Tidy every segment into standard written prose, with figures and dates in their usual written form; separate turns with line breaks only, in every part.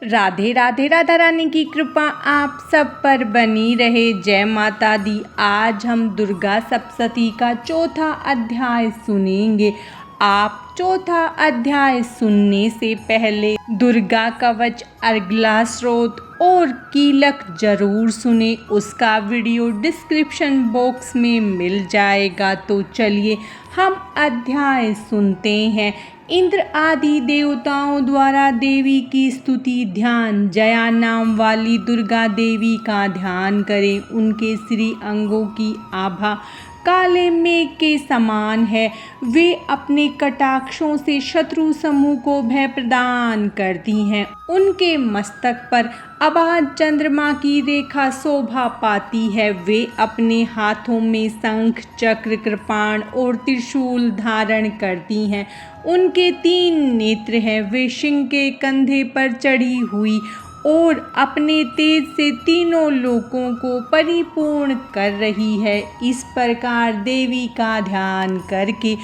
राधे राधे। राधा रानी की कृपा आप सब पर बनी रहे। जय माता दी। आज हम दुर्गा सप्तशती का चौथा अध्याय सुनेंगे। आप चौथा अध्याय सुनने से पहले दुर्गा कवच, अर्गला स्रोत और कीलक जरूर सुने। उसका वीडियो डिस्क्रिप्शन बॉक्स में मिल जाएगा। तो चलिए हम अध्याय सुनते हैं। इंद्र आदि देवताओं द्वारा देवी की स्तुति। ध्यान। जया नाम वाली दुर्गा देवी का ध्यान करें। उनके श्री अंगों की आभा काले मेघ के समान है। वे अपने कटाक्षों से शत्रु समूह को भय प्रदान करती हैं। उनके मस्तक पर आबाद चंद्रमा की रेखा शोभा पाती है। वे अपने हाथों में शंख, चक्र, कृपाण और त्रिशूल धारण करती हैं। उनके 3 नेत्र हैं। वे सिंह के कंधे पर चढ़ी हुई और अपने तेज से तीनों लोकों को परिपूर्ण कर रही है। इस प्रकार देवी का ध्यान करके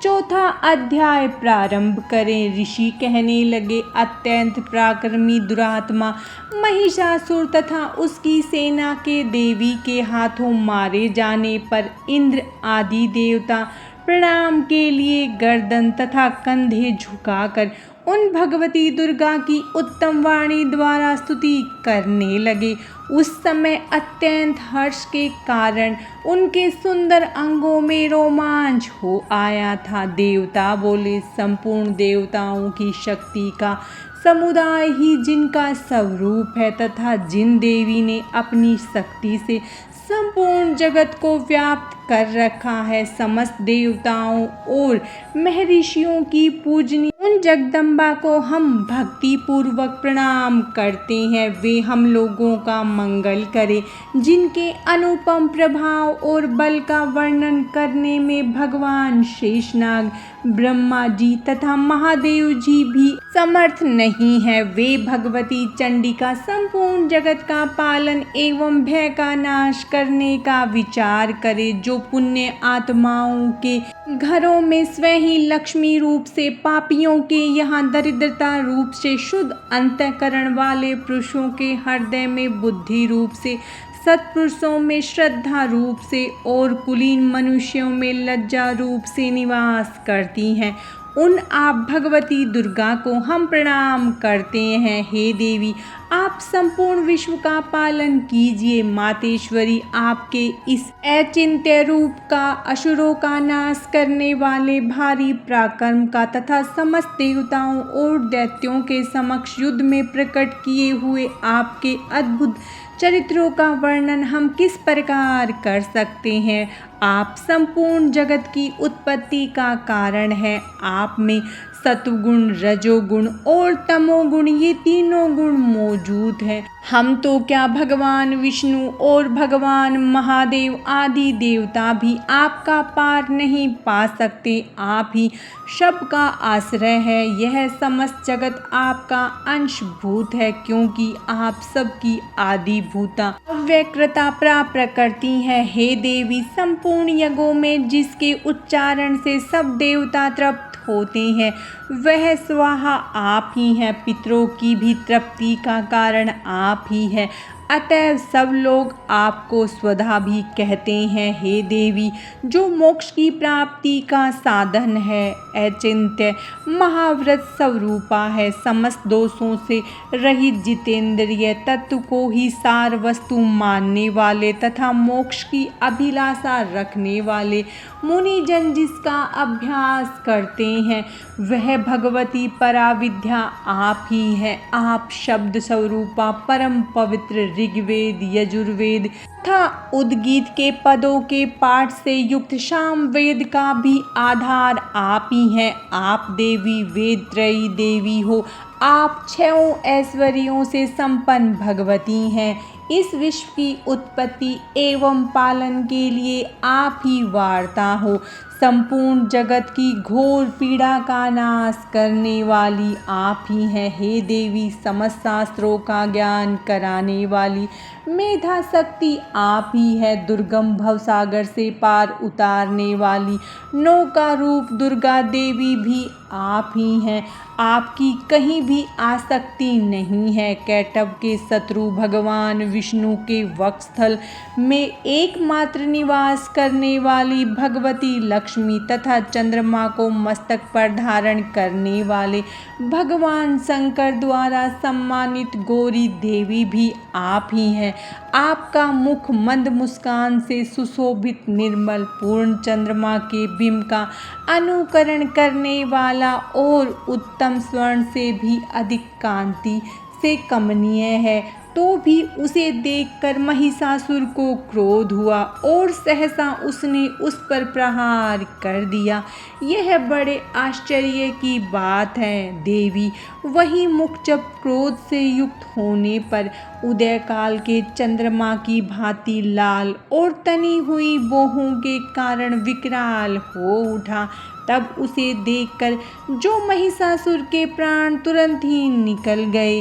चौथा अध्याय प्रारंभ करें। ऋषि कहने लगे, अत्यंत पराक्रमी दुरात्मा महिषासुर तथा उसकी सेना के देवी के हाथों मारे जाने पर इंद्र आदि देवता प्रणाम के लिए गर्दन तथा कंधे झुकाकर उन भगवती दुर्गा की उत्तम वाणी द्वारा स्तुति करने लगे। उस समय अत्यंत हर्ष के कारण उनके सुंदर अंगों में रोमांच हो आया था। देवता बोले, संपूर्ण देवताओं की शक्ति का समुदाय ही जिनका स्वरूप है तथा जिन देवी ने अपनी शक्ति से संपूर्ण जगत को व्याप्त कर रखा है, समस्त देवताओं और महर्षियों की पूजनी उन जगदम्बा को हम भक्ति पूर्वक प्रणाम करते हैं। वे हम लोगों का मंगल करें। जिनके अनुपम प्रभाव और बल का वर्णन करने में भगवान शेषनाग, ब्रह्मा जी तथा महादेव जी भी समर्थ नहीं है। वे भगवती चंडिका संपूर्ण जगत का पालन एवं भय का नाश करने का विचार करे। जो पुण्य आत्माओं के घरों में स्वयं ही लक्ष्मी रूप से, पापियों के यहाँ दरिद्रता रूप से, शुद्ध अंतःकरण वाले पुरुषों के हृदय में बुद्धि रूप से, सत्पुरुषों में श्रद्धा रूप से और कुलीन मनुष्यों में लज्जा रूप से निवास करती हैं, उन आप भगवती दुर्गा को हम प्रणाम करते हैं। हे देवी, आप संपूर्ण विश्व का पालन कीजिए। मातेश्वरी, आपके इस अचिंत्य रूप का, असुरों का नाश करने वाले भारी पराक्रम का तथा समस्त देवताओं और दैत्यों के समक्ष युद्ध में प्रकट किए हुए आपके अद्भुत चरित्रों का वर्णन हम किस प्रकार कर सकते हैं। आप संपूर्ण जगत की उत्पत्ति का कारण है। आप में सत्वगुण, रजोगुण और तमोगुण, ये तीनों गुण मौजूद हैं। हम तो क्या, भगवान विष्णु और भगवान महादेव आदि देवता भी आपका पार नहीं पा सकते। आप ही सबका आश्रय है। यह समस्त जगत आपका अंशभूत है, क्योंकि आप सबकी आदिभूता अव्यकृता प्रकृति है। हे देवी, संपूर्ण यज्ञों में जिसके उच्चारण से सब देवता तृप्त होते हैं, वह स्वाहा आप ही हैं। पितरों की भी तृप्ति का कारण आप ही हैं। अतएव सब लोग आपको स्वधा भी कहते हैं। हे देवी, जो मोक्ष की प्राप्ति का साधन है, अचिंत्य महाव्रत स्वरूपा है। समस्त दोषों से रहित जितेंद्रिय तत्व को ही सार वस्तु मानने वाले तथा मोक्ष की अभिलाषा रखने वाले मुनिजन जिसका अभ्यास करते हैं, वह भगवती पराविद्या आप ही हैं। आप शब्द स्वरूपा परम पवित्र ऋग्वेद, यजुर्वेद तथा उद्गीत के पदों के पाठ से युक्त सामवेद का भी आधार आप ही हैं। आप देवी वेद त्रयी देवी हो। आप 6 ऐश्वर्यों से संपन्न भगवती हैं। इस विश्व की उत्पत्ति एवं पालन के लिए आप ही वार्ता हो। संपूर्ण जगत की घोर पीड़ा का नाश करने वाली आप ही हैं। हे देवी, समस्त शास्त्रों का ज्ञान कराने वाली मेधा शक्ति आप ही है। दुर्गम भवसागर से पार उतारने वाली नौका रूप दुर्गा देवी भी आप ही हैं, आपकी कहीं भी आसक्ति नहीं है। कैटभ के शत्रु भगवान विष्णु के वक्षस्थल में एकमात्र निवास करने वाली भगवती लक्ष्मी तथा चंद्रमा को मस्तक पर धारण करने वाले भगवान शंकर द्वारा सम्मानित गौरी देवी भी आप ही हैं। आपका मुख मंद मुस्कान से सुशोभित निर्मल पूर्ण चंद्रमा के बिंब का अनुकरण करने वाला और उत्तम स्वर्ण से भी अधिक कांति से कमनीय है। तो भी उसे देखकर महिषासुर को क्रोध हुआ और सहसा उसने उस पर प्रहार कर दिया। यह बड़े आश्चर्य की बात है देवी। वही मुख जब क्रोध से युक्त होने पर उदय काल के चंद्रमा की भांति लाल और तनी हुई बोहों के कारण विकराल हो उठा। तब उसे देखकर जो महिषासुर के प्राण तुरंत ही निकल गए।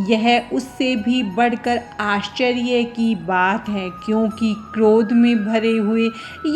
यह उससे भी बढ़कर आश्चर्य की बात है, क्योंकि क्रोध में भरे हुए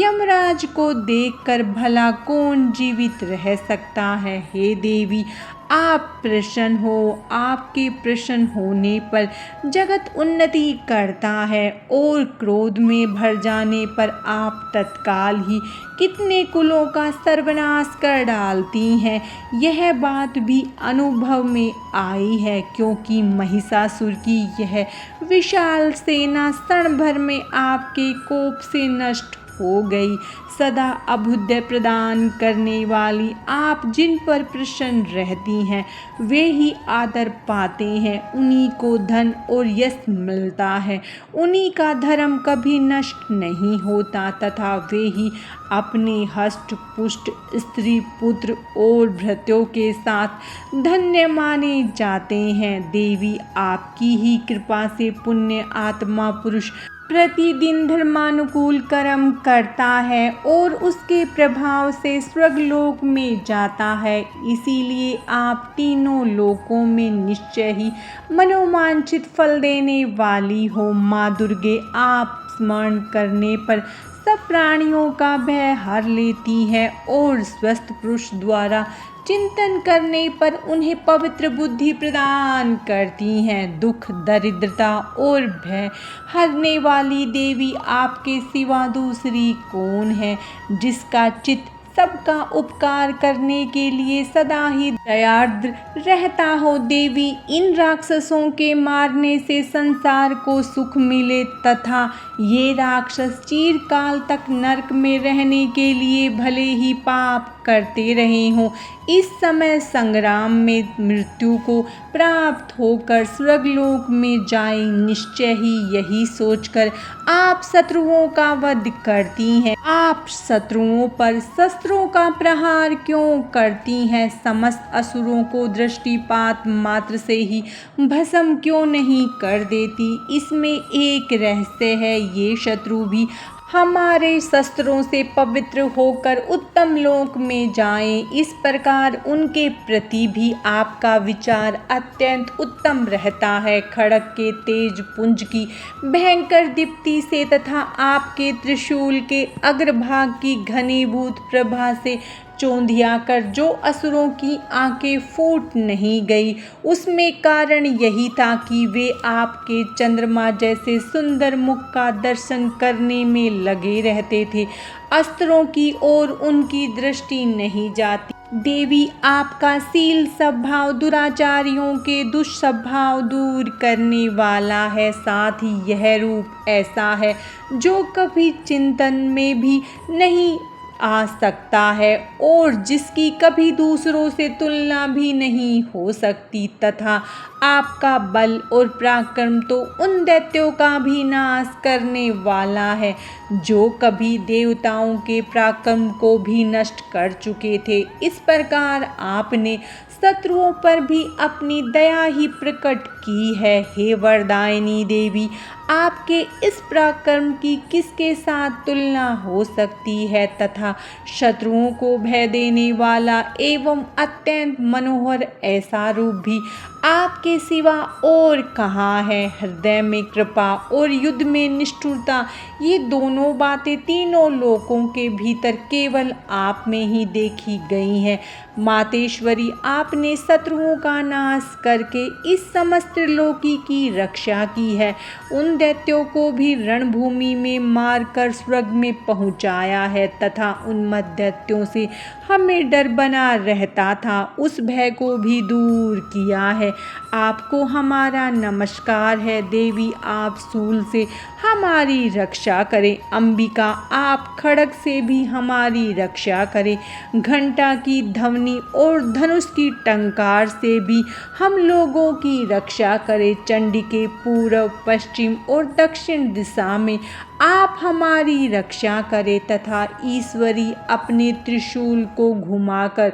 यमराज को देखकर भला कौन जीवित रह सकता है। हे देवी, आप प्रसन्न हो। आपके प्रसन्न होने पर जगत उन्नति करता है और क्रोध में भर जाने पर आप तत्काल ही कितने कुलों का सर्वनाश कर डालती हैं। यह बात भी अनुभव में आई है, क्योंकि महिषासुर की यह विशाल सेना क्षण भर में आपके कोप से नष्ट हो गई। सदा अभुदय प्रदान करने वाली आप जिन पर प्रसन्न रहती हैं वे ही आदर पाते हैं, उन्हीं को धन और यश मिलता है। उन्हीं का धर्म कभी नष्ट नहीं होता तथा वे ही अपने हष्ट पुष्ट स्त्री पुत्र और भृत्यों के साथ धन्य माने जाते हैं। देवी, आपकी ही कृपा से पुण्य आत्मा पुरुष प्रतिदिन धर्मानुकूल कर्म करता है और उसके प्रभाव से स्वर्गलोक में जाता है। इसीलिए आप तीनों लोकों में निश्चय ही मनोवांछित फल देने वाली हो। माँ दुर्गे, आप स्मरण करने पर सब प्राणियों का भय हर लेती है और स्वस्थ पुरुष द्वारा चिंतन करने पर उन्हें पवित्र बुद्धि प्रदान करती हैं। दुख, दरिद्रता और भय हरने वाली देवी, आपके सिवा दूसरी कौन है जिसका चित्त सबका उपकार करने के लिए सदा ही दयार्द्र रहता हो। देवी, इन राक्षसों के मारने से संसार को सुख मिले तथा ये राक्षस चिरकाल तक नरक में रहने के लिए भले ही पाप करते रहे हों, इस समय संग्राम में मृत्यु को प्राप्त होकर स्वर्गलोक में जाएं। निश्चय ही यही सोचकर आप शत्रुओं का वध करती हैं। आप शत्रुओं पर शस्त्रों का प्रहार क्यों करती हैं? समस्त असुरों को दृष्टिपात मात्र से ही भस्म क्यों नहीं कर देती? इसमें एक रहस्य है। ये शत्रु भी हमारे शस्त्रों से पवित्र होकर उत्तम लोक में जाएं। इस प्रकार उनके प्रति भी आपका विचार अत्यंत उत्तम रहता है। खड्ग के तेज पुंज की भयंकर दीप्ति से तथा आपके त्रिशूल के अग्रभाग की घनीभूत प्रभा से चौंधिया कर जो असुरों की आंखें फूट नहीं गई, उसमें कारण यही था कि वे आपके चंद्रमा जैसे सुंदर मुख का दर्शन करने में लगे रहते थे। अस्त्रों की ओर उनकी दृष्टि नहीं जाती। देवी, आपका शील स्वभाव दुराचारियों के दुष्स्वभाव दूर करने वाला है। साथ ही यह रूप ऐसा है जो कभी चिंतन में भी नहीं आ सकता है और जिसकी कभी दूसरों से तुलना भी नहीं हो सकती तथा आपका बल और पराक्रम तो उन दैत्यों का भी नाश करने वाला है जो कभी देवताओं के पराक्रम को भी नष्ट कर चुके थे। इस प्रकार आपने शत्रुओं पर भी अपनी दया ही प्रकट की है। हे वरदायिनी देवी, आपके इस पराक्रम की किसके साथ तुलना हो सकती है तथा शत्रुओं को भय देने वाला एवं अत्यंत मनोहर ऐसा रूप भी आपके सिवा और कहाँ है। हृदय में कृपा और युद्ध में निष्ठुरता, ये दोनों बातें तीनों लोकों के भीतर केवल आप में ही देखी गई हैं। मातेश्वरी, आपने शत्रुओं का नाश करके इस समस्त त्रिलोकी की रक्षा की है। उन दैत्यों को भी रणभूमि में मारकर स्वर्ग में पहुंचाया है तथा उन्मत्त दैत्यों से हमें डर बना रहता था उस भय को भी दूर किया है। आपको हमारा नमस्कार है। देवी, आप शूल से हमारी रक्षा करें। अंबिका, आप खड्ग से भी हमारी रक्षा करें। घंटा की ध्वनि और धनुष की टंकार से भी हम लोगों की रक्षा करें। चंडिके, पूर्व, पश्चिम और दक्षिण दिशा में आप हमारी रक्षा करें तथा ईश्वरी, अपने त्रिशूल को घुमाकर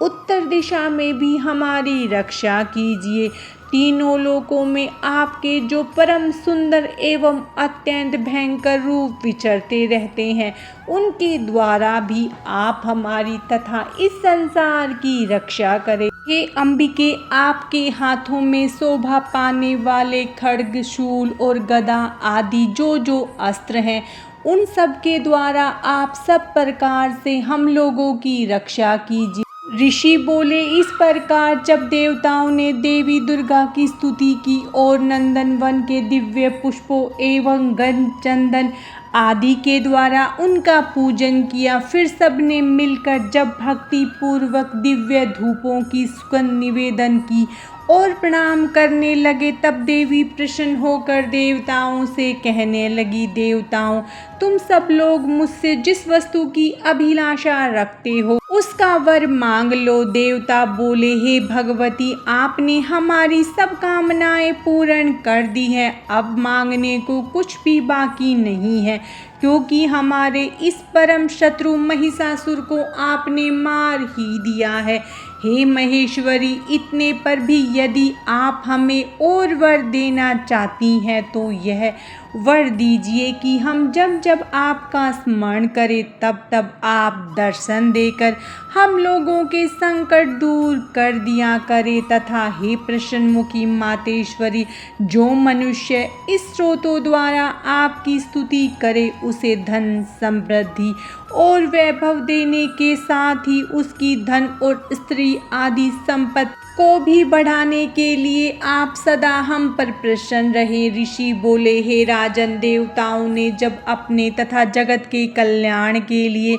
उत्तर दिशा में भी हमारी रक्षा कीजिए। तीनों लोकों में आपके जो परम सुंदर एवं अत्यंत भयंकर रूप विचरते रहते हैं, उनके द्वारा भी आप हमारी तथा इस संसार की रक्षा करें। हे अंबिके, आपके हाथों में शोभा पाने वाले खड्ग, शूल और गदा आदि जो जो अस्त्र हैं, उन सब के द्वारा आप सब प्रकार से हम लोगों की रक्षा कीजिए। ऋषि बोले, इस प्रकार जब देवताओं ने देवी दुर्गा की स्तुति की और नंदनवन के दिव्य पुष्पों एवं गंध, चंदन आदि के द्वारा उनका पूजन किया, फिर सबने मिलकर जब भक्ति पूर्वक दिव्य धूपों की सुगंध निवेदन की और प्रणाम करने लगे, तब देवी प्रसन्न होकर देवताओं से कहने लगी, देवताओं, तुम सब लोग मुझसे जिस वस्तु की अभिलाषा रखते हो उसका वर मांग लो। देवता बोले, हे भगवती, आपने हमारी सब कामनाएं पूर्ण कर दी है। अब मांगने को कुछ भी बाकी नहीं है, क्योंकि हमारे इस परम शत्रु महिषासुर को आपने मार ही दिया है। हे महेश्वरी, इतने पर भी यदि आप हमें और वर देना चाहती हैं तो यह वर दीजिए कि हम जब जब आपका स्मरण करें तब तब आप दर्शन देकर हम लोगों के संकट दूर कर दिया करें तथा हे प्रसन्नमुखी मातेश्वरी, जो मनुष्य इस स्रोतों द्वारा आपकी स्तुति करे उसे धन, समृद्धि और वैभव देने के साथ ही उसकी धन और स्त्री आदि संपत्ति को भी बढ़ाने के लिए आप सदा हम पर प्रसन्न रहे। ऋषि बोले, हे राजन, देवताओं ने जब अपने तथा जगत के कल्याण के लिए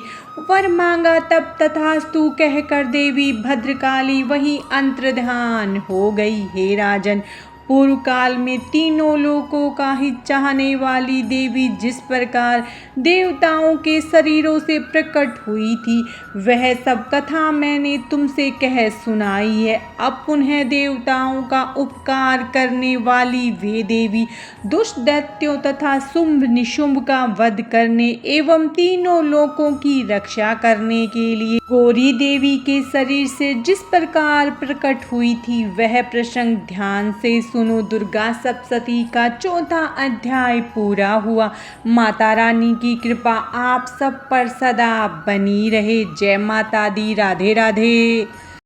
वर मांगा तब तथास्तु कहकर देवी भद्रकाली वहीं अंतर्ध्यान हो गई। हे राजन, पूर्व काल में तीनों लोकों का हित चाहने वाली देवी जिस प्रकार देवताओं के शरीरों से प्रकट हुई थी, वह सब कथा मैंने तुमसे कह सुनाई है। अब पुनः देवताओं का उपकार करने वाली वे देवी दुष्ट दैत्यों तथा शुंभ निशुंभ का वध करने एवं तीनों लोकों की रक्षा करने के लिए गौरी देवी के शरीर से जिस प्रकार प्रकट हुई थी, वह प्रसंग ध्यान से सुनो। दुर्गा सप्तशती का चौथा अध्याय पूरा हुआ। माता रानी की कृपा आप सब पर सदा बनी रहे। जय माता दी। राधे राधे।